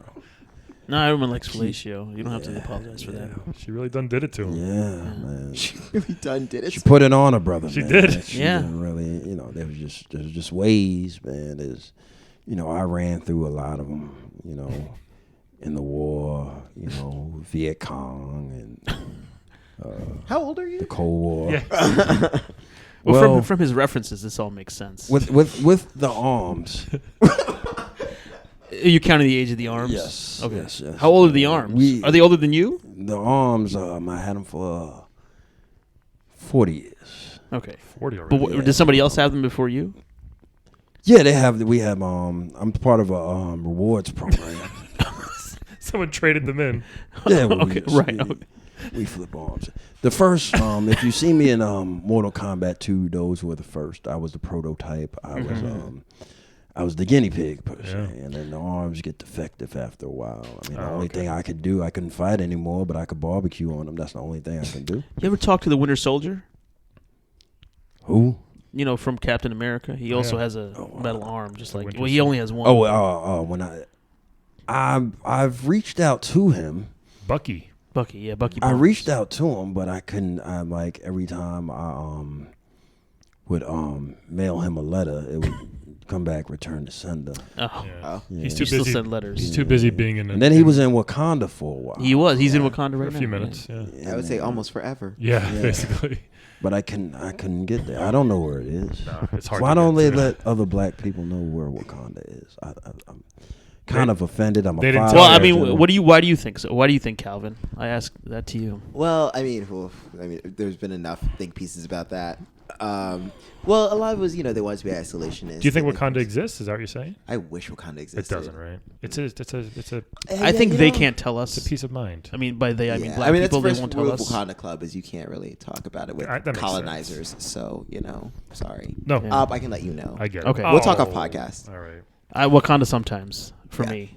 No, everyone likes fellatio. You don't have to apologize for that. She really done did it to him. Yeah, man. She really done did it. She put it on her brother. She man. did. She Yeah. didn't really, there was just ways, man. I ran through a lot of them, in the war, Viet Cong and How old are you? the Cold War. Yeah. Well, from his references, this all makes sense. With the arms. Are you counting the age of the arms? Yes. Okay. Yes. How old are the arms? Are they older than you? The arms, I had them for 40 years. Okay. 40 already. But did somebody else have them before you? Yeah, we have I'm part of a rewards program. Someone traded them in. Yeah, Okay, right, okay. We flip arms. The first, if you see me in Mortal Kombat 2, those were the first. I was the prototype. I was the guinea pig per se, and then the arms get defective after a while. I mean, the only thing I could do, I couldn't fight anymore, but I could barbecue on them. That's the only thing I can do. You ever talk to the Winter Soldier? Who? From Captain America. He also has a metal arm, just like Winter he only has one. When I've reached out to him. Bucky. Bucky. I reached out to him, but I couldn't. Every time I would mail him a letter, it would come back return to sender. Oh. Yeah. Yeah. He's too He still busy. sent letters. He's too busy being in. And then he was in Wakanda for a while. He was. He's in Wakanda for right a now. few minutes. Yeah. I would say almost forever. Yeah, basically. But I couldn't get there. I don't know where it is. No, it's hard. Why to don't get they to. let other black people know where Wakanda is? I'm kind of offended. I'm a They didn't father. tell Well, I you. mean, why do you think so? Why do you think, Calvin? I ask that to you. Well, I mean, there's been enough think pieces about that. Well, a lot of it was, they wanted to be isolationist. Do you think Wakanda exists? Is that what you're saying? I wish Wakanda It existed. doesn't, right? It's a I think they can't tell us. peace of mind. I mean, by they, I mean Yeah. black that's people. the They first won't rule tell of us. Wakanda Club is you can't really talk about it with That makes colonizers. So, sorry. No, Yeah. I can let you know. I get it. Okay. We'll talk off Oh, podcast. All right. Wakanda sometimes for Yeah. me.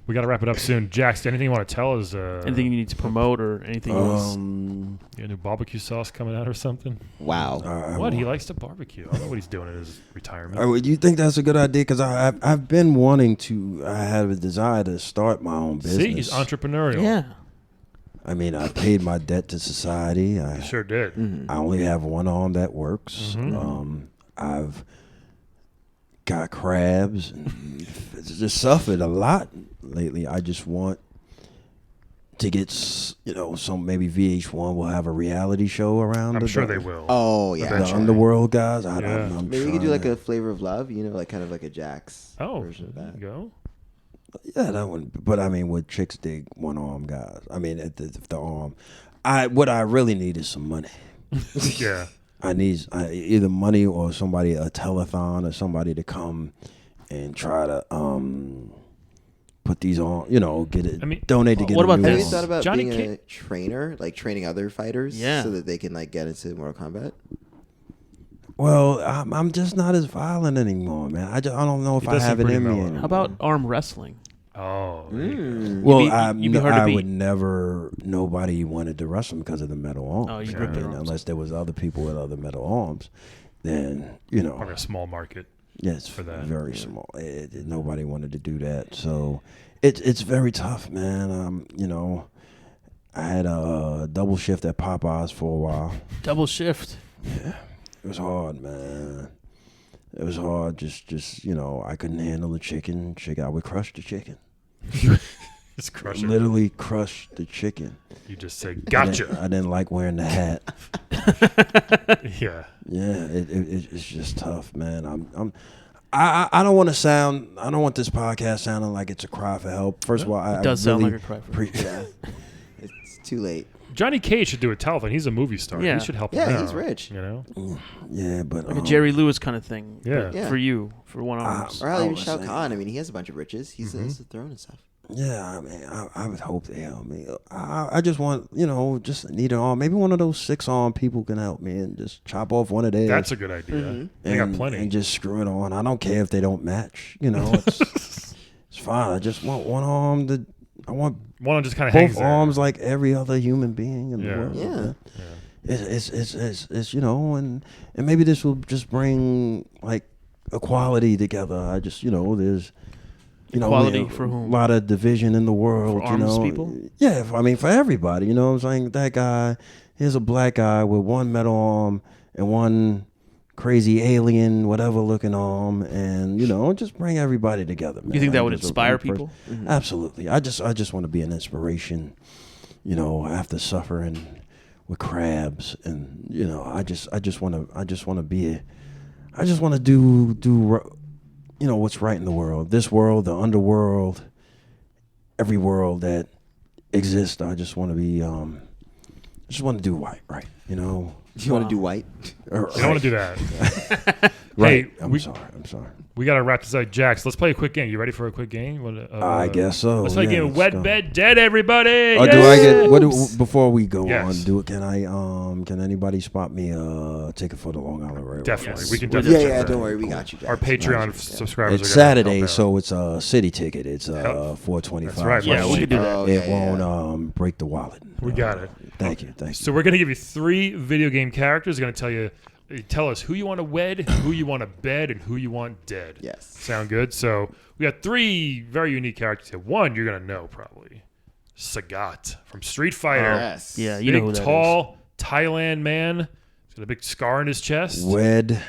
We got to wrap it up soon. Jax, anything you want to tell us? Anything you need to promote or anything else? You got a new barbecue sauce coming out or something? Wow. What? He likes to barbecue. I don't know what he's doing in his retirement. You think that's a good idea? Because I've been wanting to. I have a desire to start my own business. See, he's entrepreneurial. Yeah. I mean, I paid my debt to society. He sure did. Mm-hmm. I only have one arm that works. Mhm. I've got crabs and it's just suffered a lot lately. I just want to get, some maybe VH1 will have a reality show around. I'm sure they will. Oh yeah, The Eventually. underworld guys. I'm maybe we could do trying like to- a Flavor of Love, like kind of like a Jax version of There that. you go. Yeah, that one. But I mean, with chicks dig one arm guys. I mean, at the arm. What I really need is some money. Yeah. I need either money or a telethon or somebody to come and try to put these on. Get it. Donate to get. What about a new Have this? you thought about Johnny being a trainer, like training other fighters, Yeah. so that they can like get into Mortal Kombat? Well, I'm just not as violent anymore, man. I don't know if He I does have seem it in pretty me mellow. anymore. How about arm wrestling? Oh. Well, You'd be hard to I beat. would never. Nobody wanted to wrestle because of the metal arms. Oh, you Yeah. rip their arms. Unless there was other people with other metal arms, then Probably a small market. yes, for that. very small. Nobody wanted to do that, so it's very tough, man. I had a double shift at Popeyes for a while. Double shift. It was hard, man. It was hard. Just I couldn't handle the chicken. I would crush the chicken. Just crush it. Literally crush the chicken. You just say, I gotcha. didn't like wearing the hat. Yeah. Yeah, it's just tough, man. I don't want to sound. I don't want this podcast sounding like it's a cry for help. First of all, It does sound like a cry for help. Yeah, it's too late. Johnny Cage should do a telethon. He's a movie star. Yeah. He should help Yeah, him he's out, rich. Yeah, but Like a Jerry Lewis kind of thing. Yeah. but Yeah. For you, for one arms. Or hell, even was Shao saying- Kahn. I mean, he has a bunch of riches. He has a throne and stuff. Yeah, I mean, I would hope they help me. I just want, just need an arm. Maybe one of those 6-arm people can help me and just chop off one of theirs. That's a good idea. They got plenty. And just screw it on. I don't care if they don't match. It's fine. I just want one arm. I want One just kind of hangs both there. arms like every other human being in the Yeah. world. Yeah. man. It's and maybe this will just bring like equality together. I just there's Equality a for whom? lot of division in the world. For arms people? Yeah, I mean for everybody. You know what I'm saying? That guy, here's a black guy with one metal arm and one crazy alien whatever looking arm, and just bring everybody together. Man. You think that would Just a inspire person- people? Absolutely. I just want to be an inspiration. After suffering with crabs, and I just want to do what's right in the world. This world, the underworld, every world that exists. I just want to be. I just want to do right. You want to do white? I don't want to do that. Right. Hey, I'm sorry. We got to wrap this up. Jax, let's play a quick game. You ready for a quick game? I guess so. Let's play a game of let's Wed, go. Bed, Dead, everybody. Do I get before we go Yes. on? Can anybody spot me a ticket for the Long Island Railroad? Definitely. Yes. We can Yeah, definitely Yeah, check yeah. that. Don't worry, we got you. Jax. Our Patreon subscribers It's are gonna Saturday, help out. so it's a city ticket. It's Hell, $4.25. that's right, Yeah, much we could do that. Oh, It yeah, won't break the wallet. We got it. Thank you. So we're going to give you 3 video game characters. Going to tell us who you want to wed, who you want to bed, and who you want dead. Yes. Sound good? So we got 3 very unique characters here. One you're going to know probably. Sagat from Street Fighter. Yes. Yeah, you Big, know who that is. tall Thailand man. He's got a big scar in his chest. Wed.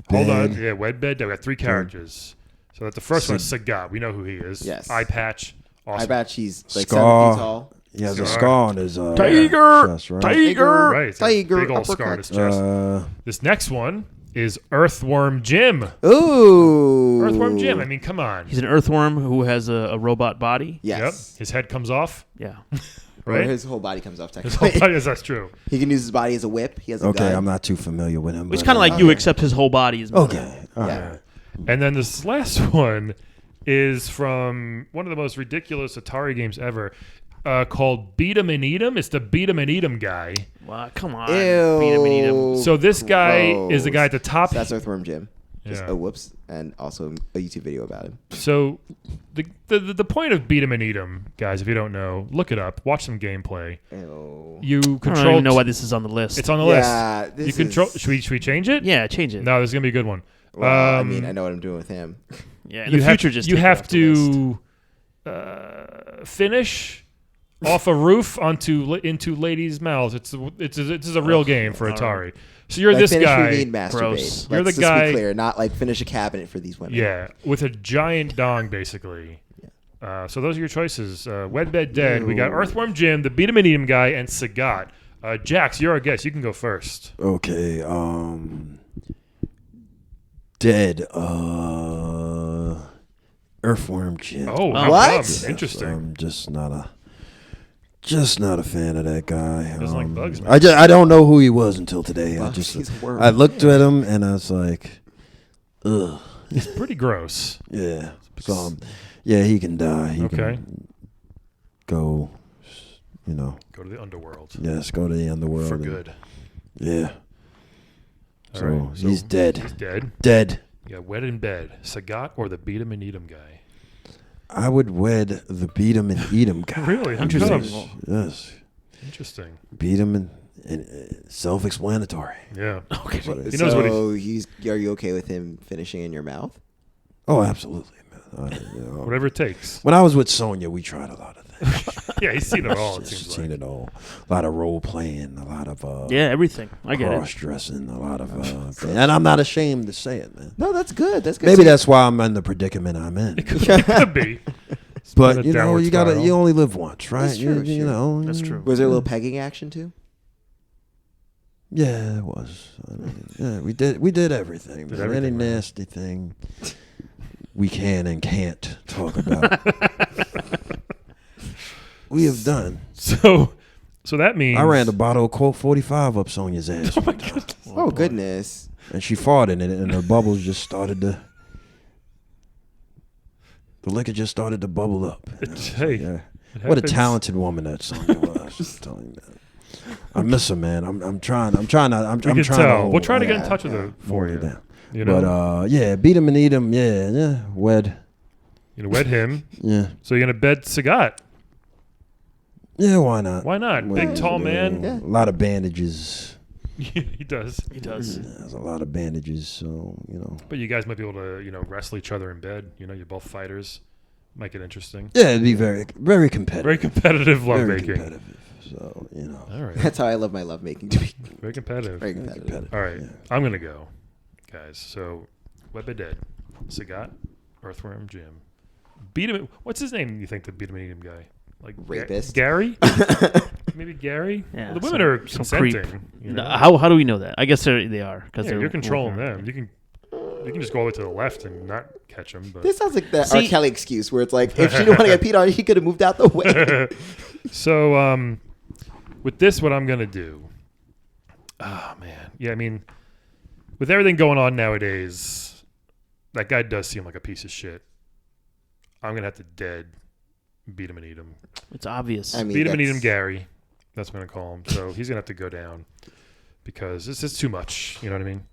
Hold on. bed. Yeah, Wed Bed. We got 3 characters. So that's the first one is Sagat. We know who he is. Yes. Eye patch. Awesome. I bet she's like Scar. 7 feet tall. He has a Scar. scar on his Tiger! chest, right? Tiger! Right. He's got a Tiger big old scar in his chest. This next one is Earthworm Jim. Ooh. Earthworm Jim. I mean, come on. He's an earthworm who has a robot body. Yes. Yep. His head comes off. Yeah. Or Right. his whole body comes off His whole technically. body is that's true. He can use his body as a whip. He has a Okay, gun. I'm not too familiar with him. It's but, kind of like you, yeah. except his whole body is missing. Okay. All Yeah. right. And then this last one is from one of the most ridiculous Atari games ever, called Beat 'em and Eat 'em. It's the Beat 'em and Eat 'em guy. Wow, come on. Ew. Beat him and eat him. So this guy is the guy at the top. So that's Earthworm Jim. Just Yeah. a whoops, and also a YouTube video about him. So the point of Beat 'em and Eat 'em, guys, if you don't know, look it up. Watch some gameplay. Ew. You I don't control. even know why this is on the list. It's on the Yeah, list. this You control. is- Should we change it? Yeah, change it. No, this is gonna be a good one. Well, I mean, I know what I'm doing with him. Yeah, in the future, just you take it have off the list. to finish off a roof into ladies' mouths. It's a real game for Atari. So you're Like, this finish guy. we mean masturbate. Gross. You're the Let's guy- be clear, not like finish a cabinet for these women. Yeah, with a giant dong, basically. So those are your choices. Wed, Bed, Dead. We got Earthworm Jim, the Beat 'em and Eat 'em guy, and Sagat. Jax, you're our guest. You can go first. Okay. Dead. Earthworm Jim. Oh, how What? come? Interesting. I'm just not a fan of that guy. Doesn't like bugs, man. I don't know who he was until today. He's a worm. I looked at him and I was like, ugh. He's pretty gross. Yeah. So yeah, he can die. He Okay. can go. Go to the underworld. Yes, go to the underworld For and- good. Yeah. All So, right, so he's dead. He's dead. Dead. You got Wed in Bed. Sagat or the Beat 'em and Eat 'em guy? I would wed the beat him and eat him guy. Really? How Interesting. come? Yes. Interesting. Beat him and self-explanatory. Yeah. Okay. That's what it is. He knows what So are you okay with him finishing in your mouth? Oh, absolutely, man. Whatever it takes. When I was with Sonya, we tried a lot of things. Yeah, he's seen it all, it She's seems seen like. it all. A lot of role playing, a lot of Yeah, everything. I get it. cross dressing, a lot of and I'm not ashamed to say it, man. No, that's good. That's good. Maybe So- that's why I'm in the predicament I'm in. It could be. It's been a But downward spiral. you only live once, right? That's true, You sure. know, That's true. Was there a little pegging action too? Yeah, it was. I mean, yeah, we did everything. Did man. everything, Any man. nasty thing we can and can't talk about. We have done. So that means I ran a bottle of Colt 45 up Sonya's ass. one time. Oh, goodness. And she fought in it, and her bubbles just started to. The liquor just started to bubble up. You know? Hey, Yeah. it What a happens. talented woman that Sonya was. I'm telling you that. I miss her, man. I'm trying to. We can trying tell. To We'll try to get in Yeah, touch with yeah. her for you. down. You know, But yeah, beat him and eat him. Yeah, wed. you know, wed him. Yeah, So you're gonna bed Sagat. yeah. Why not? Why not? Well, Big tall man. Yeah. A lot of bandages. He does. He does. There's a lot of bandages, so But you guys might be able to, wrestle each other in bed. You know, you're both fighters. Might get interesting. Yeah, it'd be very, very competitive. Very competitive Very lovemaking. competitive. So All right. That's how I love my lovemaking to be. Very competitive. Very competitive. All right. Yeah. I'm gonna go, guys. So, Wed Bed Dead, Sagat, Earthworm Jim, beat him. What's his name? You think the beat him and eat him guy? Like Rapist? Gary? Maybe Gary. Yeah, Well, the women some- are some consenting. creep. You know? How do we know that? I guess they are because Yeah, you're controlling them. You can just go all the way to the left and not catch them. But This sounds like the R. See- Kelly excuse where it's like, if she didn't want to get peed on, he could have moved out the way. So, with this, what I'm gonna do? Oh man, yeah. I mean, with everything going on nowadays, that guy does seem like a piece of shit. I'm gonna have to beat him and eat him. It's obvious. I mean, Beat him and eat him, that's- Gary. That's what I'm gonna call him. So he's gonna have to go down because this is too much. You know what I mean?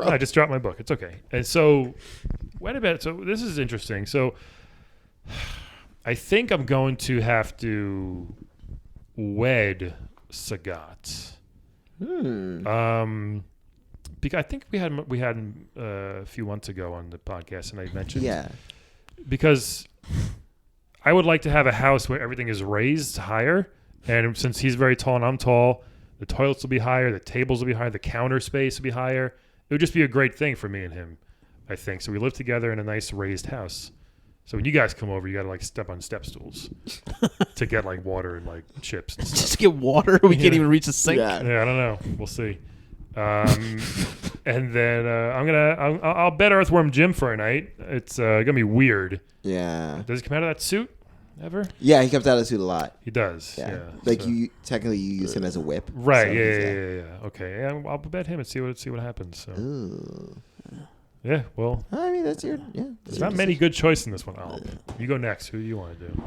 I just dropped my book. It's okay. And so, wait a minute. So this is interesting. So I think I'm going to have to wed Sagat. Because I think we had a few months ago on the podcast, and I mentioned Yeah. because I would like to have a house where everything is raised higher, and since he's very tall and I'm tall, the toilets will be higher, the tables will be higher, the counter space will be higher. It would just be a great thing for me and him, I think. So we live together in a nice raised house. So when you guys come over, you got to like step on step stools to get like water and like chips and stuff. Just get water. We can't Yeah. even reach the sink. Yeah. Yeah, I don't know. We'll see. And then I'll bet Earthworm Jim for a night. It's gonna be weird. Yeah. Does he come out of that suit ever? Yeah, he comes out of the suit a lot. He does. Yeah. Yeah. Like so- you use him as a whip. Right. So Yeah, he's, yeah. Okay. Yeah, I'll bet him and see what happens. So Ooh. yeah. Well, I mean, that's your, yeah. there's not many good choices in this one. You go next. Who do you want to do?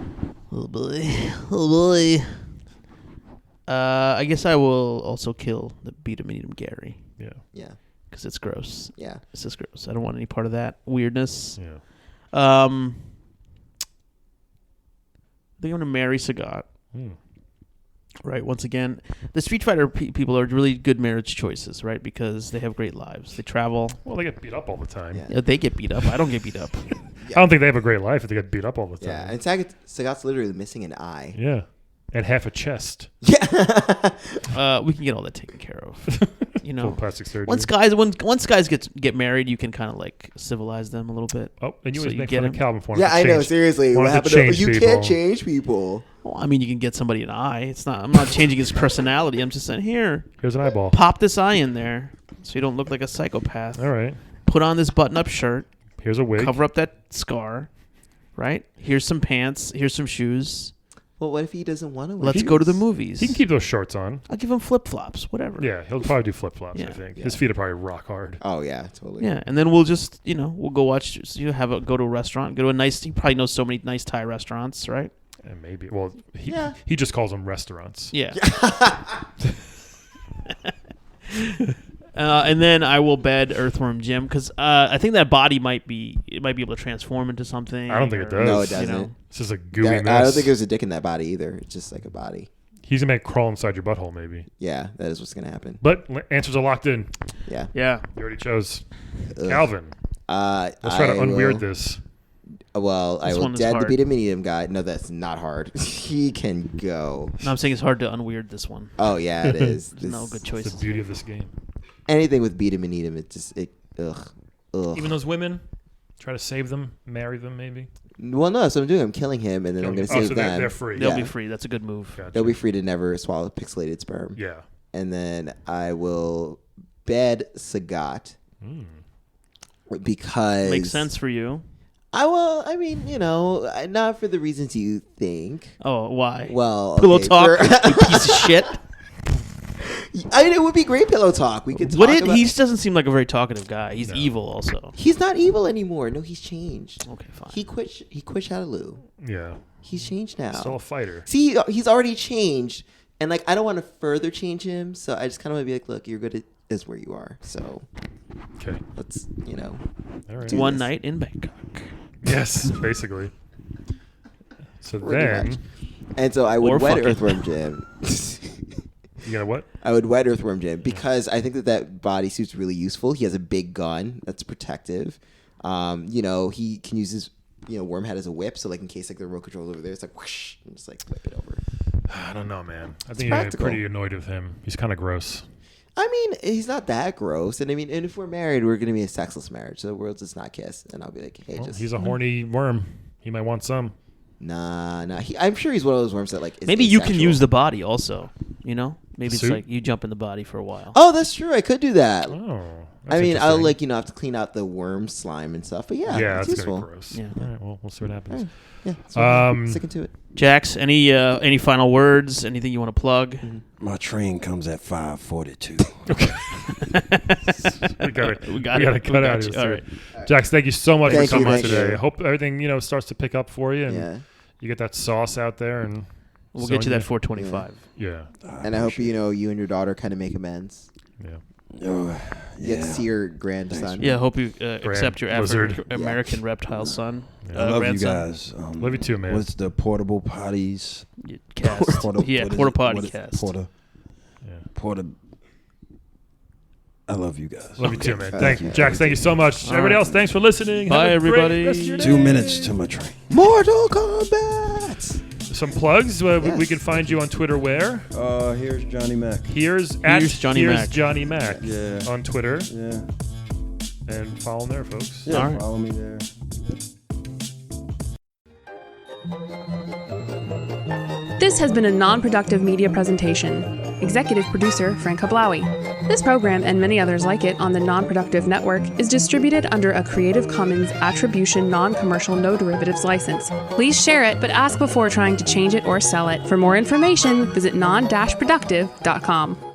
Oh boy. Oh boy. I guess I will also kill the beat him and eat him Gary Yeah. Yeah. because it's gross. Yeah. It's just gross. I don't want any part of that weirdness. Yeah. I think I'm gonna marry Sagat. Hmm. Right. Once again, the Street Fighter people are really good marriage choices, right? Because they have great lives. They travel. Well, they get beat up all the time. Yeah. They get beat up. I don't get beat up. I don't think they have a great life if they get beat up all the time. Yeah. And Sagat's literally missing an eye. Yeah. And half a chest. Yeah. We can get all that taken care of. you know, Full plastic surgery. once guys get married, you can kind of like civilize them a little bit. Oh, and you So always you make get fun of him. Calvin for Yeah, I know. Seriously, what happened? You can't change people. Well, I mean, you can get somebody an eye. I'm not changing his personality. I'm just saying, here, Here's an eyeball. pop this eye in there so you don't look like a psychopath. All right. Put on this button-up shirt. Here's a wig. Cover up that scar. Right? Here's some pants. Here's some shoes. Well, what if he doesn't want to? Let's go to the movies. He can keep those shorts on. I'll give him flip-flops, whatever. Yeah, he'll probably do flip-flops, I Yeah. think. Yeah. His feet are probably rock hard. Oh yeah, totally. Yeah, and then we'll just, we'll go watch, go to a restaurant, go to a nice, he probably knows so many nice Thai restaurants, right? And maybe, well, he Yeah. he just calls them restaurants. Yeah. And then I will bed Earthworm Jim because I think that body might be able to transform into something. I don't think it does. No, it doesn't. It's just a gooey I mess. don't think there's a dick in that body either. It's just like a body. He's going to crawl inside your butthole, maybe. Yeah, that is what's gonna happen. But answers are locked in. Yeah. Yeah. You already chose. Ugh. Calvin, let's try to unweird this. Well, I This will one is dead the hard. beat a medium guy. No, that's not hard. He can go. No, I'm saying it's hard to unweird this one. Oh yeah, it is. There's no good It's choices. the beauty of this game. Anything with beat him and eat him, ugh. Even those women, try to save them, marry them, maybe. Well, no, that's what I'm doing. I'm killing him, and then I'm gonna save so them. they're free. They'll Yeah. be free. That's a good move. Gotcha. They'll be free to never swallow pixelated sperm. Yeah. And then I will bed Sagat because Makes sense for you. I mean, not for the reasons you think. Oh, why? Well, Pillow okay, talk, for- you piece of shit. I mean, it would be great pillow talk. We could talk What about. he doesn't seem like a very talkative guy. He's evil also. He's not evil anymore. No, he's changed. Okay, fine. He quit Shadaloo. Yeah. He's changed now. Still a fighter. See, he's already changed, and like I don't want to further change him. So I just kind of want to be like, look, you're good at this where you are. So Okay. let's, All right. do One this. night in Bangkok. Yes, basically. So Pretty then, much. And so I would Or wed fucking. Earthworm Jim. you got what? I would wed Earthworm Jim because I think that bodysuit's really useful. He has a big gun that's protective. He can use his worm head as a whip, so like in case like the remote control over there, it's like whoosh, and just like whip it over. I don't know, man. I think you're practical. pretty annoyed with him. He's kind of gross. I mean, he's not that gross, and and if we're married, we're gonna be a sexless marriage, so the world does not kiss, and I'll be like, hey, Well, just he's a horny worm. He might want some. nah. I'm sure he's one of those worms that like. Is Maybe you can asexual. use the body also. Maybe it's Suit? like you jump in the body for a while. Oh, that's true. I could do that. Oh. I mean, I'll interesting. have to clean out the worm slime and stuff, but yeah, Yeah, it's that's useful. gonna be gross. Yeah. All right. Well, we'll see what happens. Yeah, that's what I'm Um, sticking to it. Jax, any final words? Anything you want to plug? My train comes at 5:42. we got We to got cut out you. here. All right. Jax, thank you so much Thank for you, coming thank today. you. I hope everything starts to pick up for you, and Yeah, you get that sauce out there, and We'll get you Sonya. that 425. Yeah. and I hope you and your daughter kind of make amends. Yeah. Oh, You get to see your grandson. Yeah, I hope you accept your lizard. American reptile son. Yeah. I love you grandson. guys. Love you too, man. What's the portable potties? Cast. Porta- Yeah, what is porta it? potty What is- cast. Porta. I love you guys. Love you too, man. Thank Thank you. Jax, thank you so much. All Everybody right. else, thanks for listening. Bye, Have a great everybody. rest of your day. 2 minutes to my train. Mortal Kombat. Some plugs. We Yes. can find you on Twitter where? Here's Johnny Mac. Here's Johnny Mac. Johnny Mac Yeah. on Twitter. Yeah. And follow him there, folks. Yeah. All right. Follow me there. This has been a non-productive media presentation. Executive producer Frank Hablawi. This program and many others like it on the Non-Productive Network is distributed under a Creative Commons Attribution Non-Commercial No Derivatives license. Please share it, but ask before trying to change it or sell it. For more information, visit non-productive.com.